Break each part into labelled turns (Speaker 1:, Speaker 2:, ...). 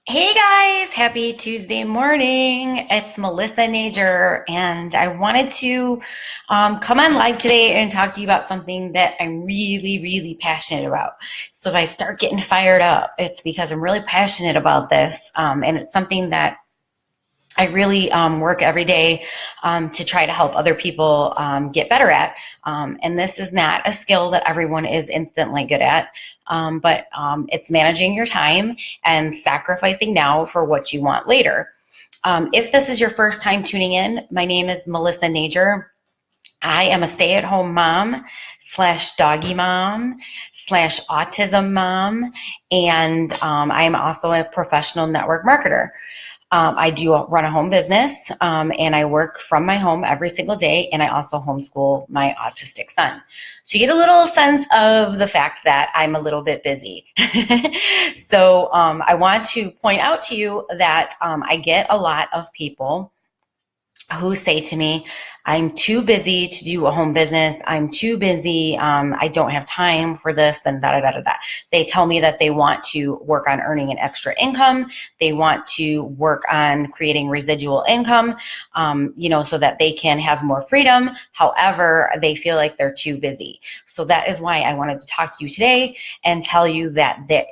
Speaker 1: Hey guys, happy Tuesday morning. It's Melissa Nager, and I wanted to come on live today and talk to you about something that I'm really, really passionate about. So if I start getting fired up, it's because I'm really passionate about this, and it's something that I really work every day to try to help other people get better at. And this is not a skill that everyone is instantly good at, but it's managing your time and sacrificing now for what you want later. If this is your first time tuning in, my name is Melissa Nager. I am a stay-at-home mom slash doggy mom slash autism mom, and I am also a professional network marketer. I do run a home business, and I work from my home every single day, and I also homeschool my autistic son. So you get a little sense of the fact that I'm a little bit busy. So I want to point out to you that I get a lot of people who say to me, I'm too busy to do a home business. I'm too busy. I don't have time for this and da da da da da. They tell me that they want to work on earning an extra income. They want to work on creating residual income, so that they can have more freedom. However, they feel like they're too busy. So that is why I wanted to talk to you today and tell you that it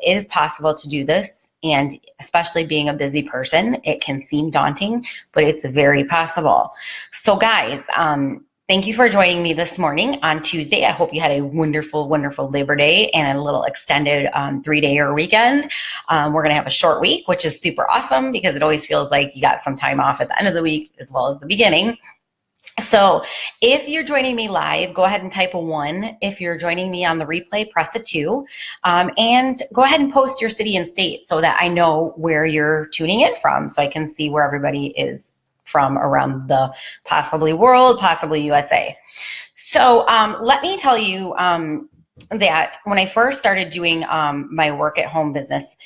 Speaker 1: is possible to do this. And especially being a busy person, it can seem daunting, but it's very possible. So guys, thank you for joining me this morning on Tuesday. I hope you had a wonderful, wonderful Labor Day and a little extended 3-day or weekend. We're going to have a short week, which is super awesome because it always feels like you got some time off at the end of the week as well as the beginning. So if you're joining me live, go ahead and type a 1. If you're joining me on the replay, press a 2. And go ahead and post your city and state so that I know where you're tuning in from, so I can see where everybody is from around the possibly world, possibly USA. So let me tell you that when I first started doing my work at home business,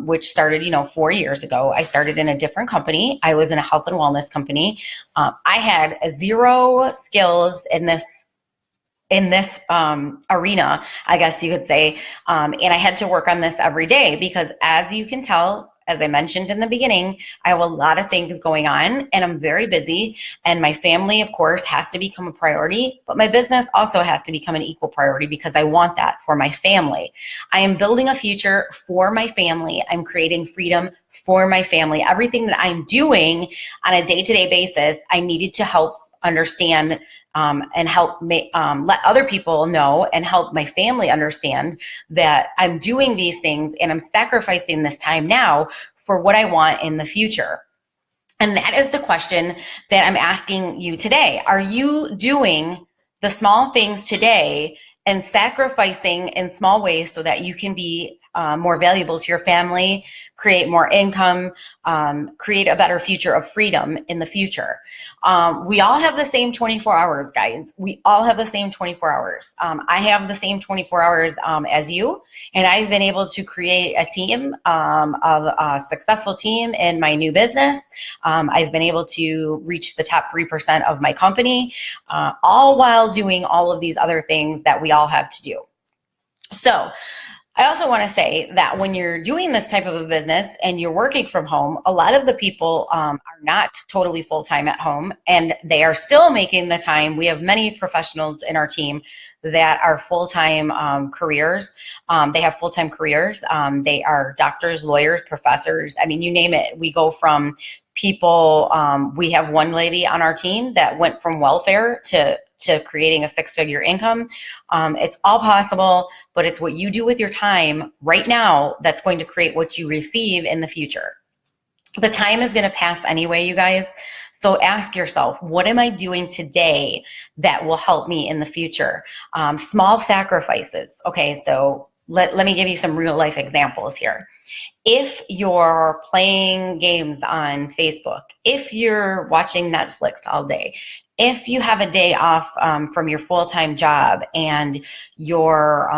Speaker 1: which started, 4 years ago, I started in a different company. I was in a health and wellness company. I had zero skills in this arena, I guess you could say. And I had to work on this every day because, as you can tell, as I mentioned in the beginning, I have a lot of things going on and I'm very busy, and my family, of course, has to become a priority, but my business also has to become an equal priority because I want that for my family. I am building a future for my family. I'm creating freedom for my family. Everything that I'm doing on a day-to-day basis, I needed to help understand and help let other people know and help my family understand that I'm doing these things and I'm sacrificing this time now for what I want in the future. And that is the question that I'm asking you today. Are you doing the small things today and sacrificing in small ways so that you can be more valuable to your family, create more income, create a better future of freedom in the future? We all have the same 24 hours, guys. We all have the same 24 hours. I have the same 24 hours as you, and I've been able to create a team of a successful team in my new business. I've been able to reach the top 3% of my company, all while doing all of these other things that we all have to do. So I also want to say that when you're doing this type of a business and you're working from home, a lot of the people are not totally full-time at home, and they are still making the time. We have many professionals in our team that are full-time careers. They have full-time careers. They are doctors, lawyers, professors. I mean, you name it. We go from people. We have one lady on our team that went from welfare to creating a 6-figure income. It's all possible, but it's what you do with your time right now that's going to create what you receive in the future. The time is going to pass anyway, you guys. So ask yourself, what am I doing today that will help me in the future? Small sacrifices. Okay, so let me give you some real life examples here. If you're playing games on Facebook, if you're watching Netflix all day, if you have a day off from your full-time job and you're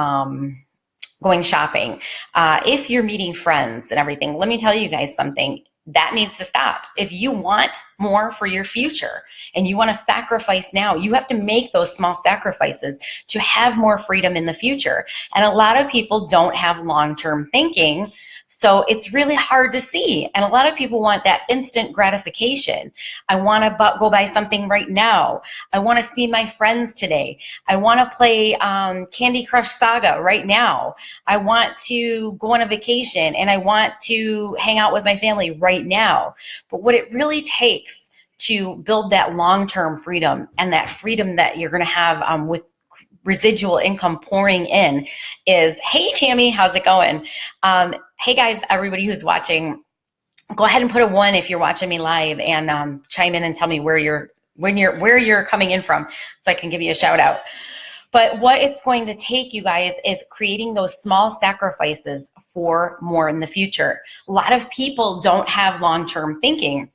Speaker 1: going shopping, if you're meeting friends and everything, let me tell you guys something. that needs to stop. If you want more for your future and you want to sacrifice now, you have to make those small sacrifices to have more freedom in the future. And a lot of people don't have long-term thinking, so it's really hard to see. And a lot of people want that instant gratification. I want to go buy something right now. I want to see my friends today. I want to play Candy Crush Saga right now. I want to go on a vacation and I want to hang out with my family right now. But what it really takes to build that long-term freedom and that freedom that you're going to have with residual income pouring in is, hey Tammy, how's it going? Hey guys, everybody who's watching, go ahead and put a 1 if you're watching me live, and chime in and tell me where you're coming in from, so I can give you a shout out. But what it's going to take, you guys, is creating those small sacrifices for more in the future. A lot of people don't have long-term thinking.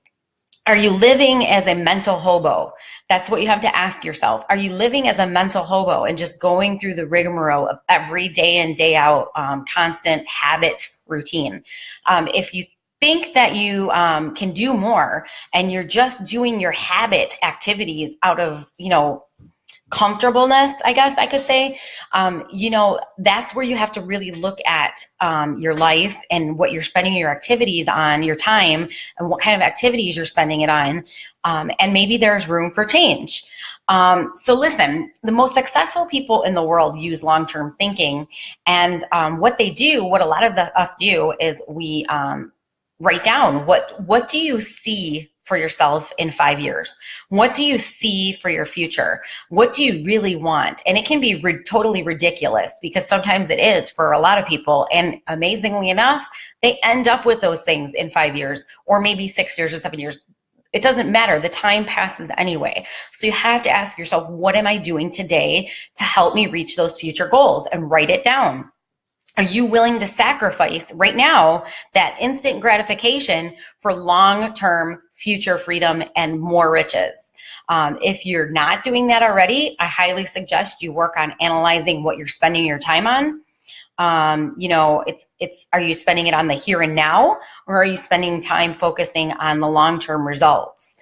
Speaker 1: Are you living as a mental hobo? That's what you have to ask yourself. Are you living as a mental hobo and just going through the rigmarole of every day in, day out, constant habit routine? If you think that you can do more and you're just doing your habit activities out of, comfortableness, I guess I could say, that's where you have to really look at your life and what you're spending your activities on, your time, and what kind of activities you're spending it on. And maybe there's room for change. So listen, the most successful people in the world use long-term thinking. And what they do, what a lot of us do, is we write down what do you see for yourself in 5 years? What do you see for your future? What do you really want? And it can be totally ridiculous, because sometimes it is for a lot of people. And amazingly enough, they end up with those things in 5 years, or maybe 6 years or 7 years. It doesn't matter. The time passes anyway. So you have to ask yourself, what am I doing today to help me reach those future goals? And write it down. Are you willing to sacrifice right now that instant gratification for long-term future freedom and more riches? If you're not doing that already, I highly suggest you work on analyzing what you're spending your time on. Are you spending it on the here and now, or are you spending time focusing on the long-term results?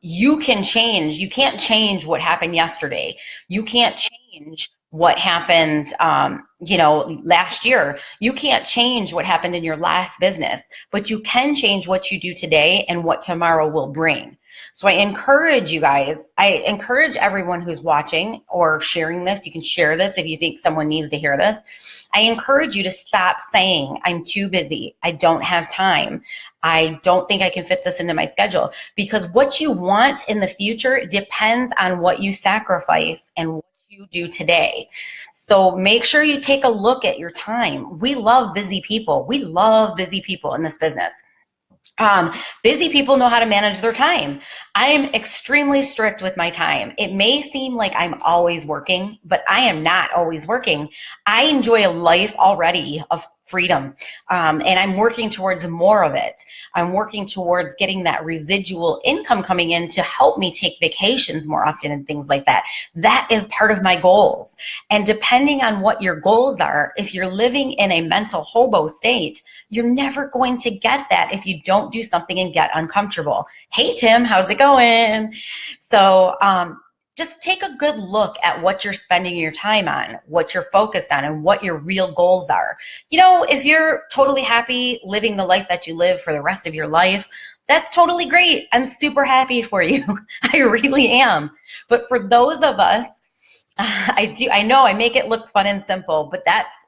Speaker 1: You can change. You can't change what happened yesterday. You can't change what happened, last year. You can't change what happened in your last business, but you can change what you do today and what tomorrow will bring. So I encourage you guys, I encourage everyone who's watching or sharing this, you can share this if you think someone needs to hear this. I encourage you to stop saying, I'm too busy, I don't have time, I don't think I can fit this into my schedule, because what you want in the future depends on what you sacrifice and what you do today. So make sure you take a look at your time. We love busy people. We love busy people in this business. Busy people know how to manage their time. I'm extremely strict with my time. It may seem like I'm always working, but I am not always working. I enjoy a life already of freedom, and I'm working towards more of it. I'm working towards getting that residual income coming in to help me take vacations more often and things like that. That is part of my goals. And depending on what your goals are, if you're living in a mental hobo state, you're never going to get that if you don't do something and get uncomfortable. Hey, Tim, how's it going? So just take a good look at what you're spending your time on, what you're focused on, and what your real goals are. If you're totally happy living the life that you live for the rest of your life, that's totally great. I'm super happy for you. I really am. But for those of us, I know I make it look fun and simple, but that's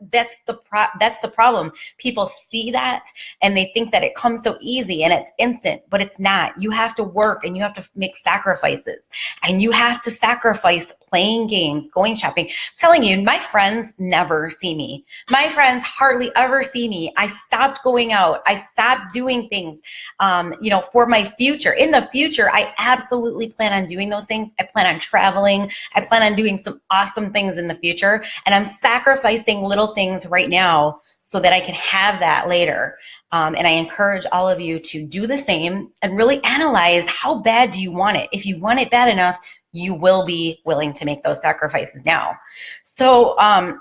Speaker 1: the problem. People see that and they think that it comes so easy and it's instant, but it's not. You have to work and you have to make sacrifices, and you have to sacrifice playing games, going shopping. I'm telling you, my friends never see me. My friends hardly ever see me. I stopped going out. I stopped doing things, for my future. In the future, I absolutely plan on doing those things. I plan on traveling. I plan on doing some awesome things in the future, and I'm sacrificing little things right now so that I can have that later. And I encourage all of you to do the same and really analyze, how bad do you want it? If you want it bad enough, you will be willing to make those sacrifices now. So I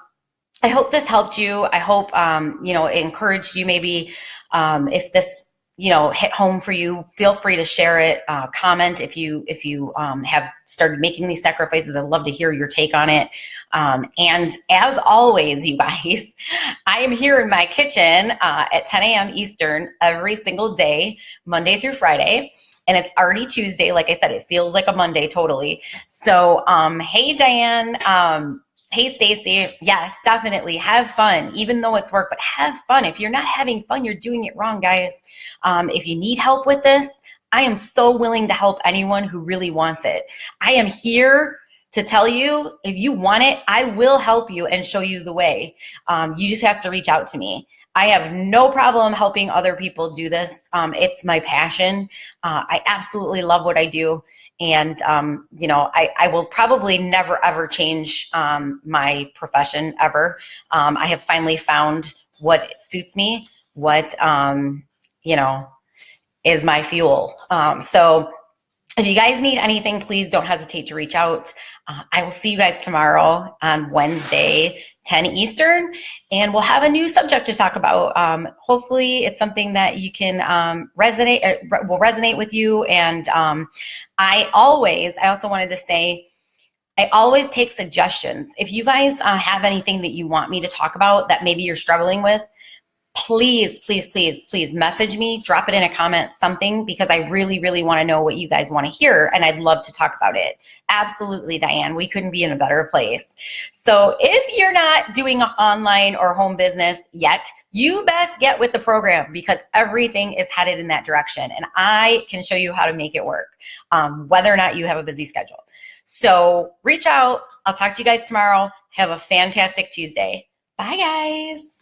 Speaker 1: hope this helped you. I hope it encouraged you. Maybe if this hit home for you, feel free to share it, comment if you have started making these sacrifices. I'd love to hear your take on it. And as always, you guys, I am here in my kitchen at 10 a.m. Eastern every single day, Monday through Friday. And it's already Tuesday. Like I said, it feels like a Monday totally. So, hey, Diane. Hey, Stacy. Yes, definitely have fun, even though it's work, but have fun. If you're not having fun, you're doing it wrong, guys. If you need help with this, I am so willing to help anyone who really wants it. I am here to tell you, if you want it, I will help you and show you the way. You just have to reach out to me. I have no problem helping other people do this. It's my passion. I absolutely love what I do. And, I will probably never, ever change my profession ever. I have finally found what suits me, what, is my fuel. So if you guys need anything, please don't hesitate to reach out. I will see you guys tomorrow on Wednesday, 10 Eastern, and we'll have a new subject to talk about. Hopefully it's something that you can will resonate with you. And I also wanted to say, I always take suggestions. If you guys have anything that you want me to talk about that maybe you're struggling with, please, please, please, please message me, drop it in a comment, something, because I really, really want to know what you guys want to hear, and I'd love to talk about it. Absolutely, Diane. We couldn't be in a better place. So if you're not doing online or home business yet, you best get with the program, because everything is headed in that direction, and I can show you how to make it work, whether or not you have a busy schedule. So reach out. I'll talk to you guys tomorrow. Have a fantastic Tuesday. Bye, guys.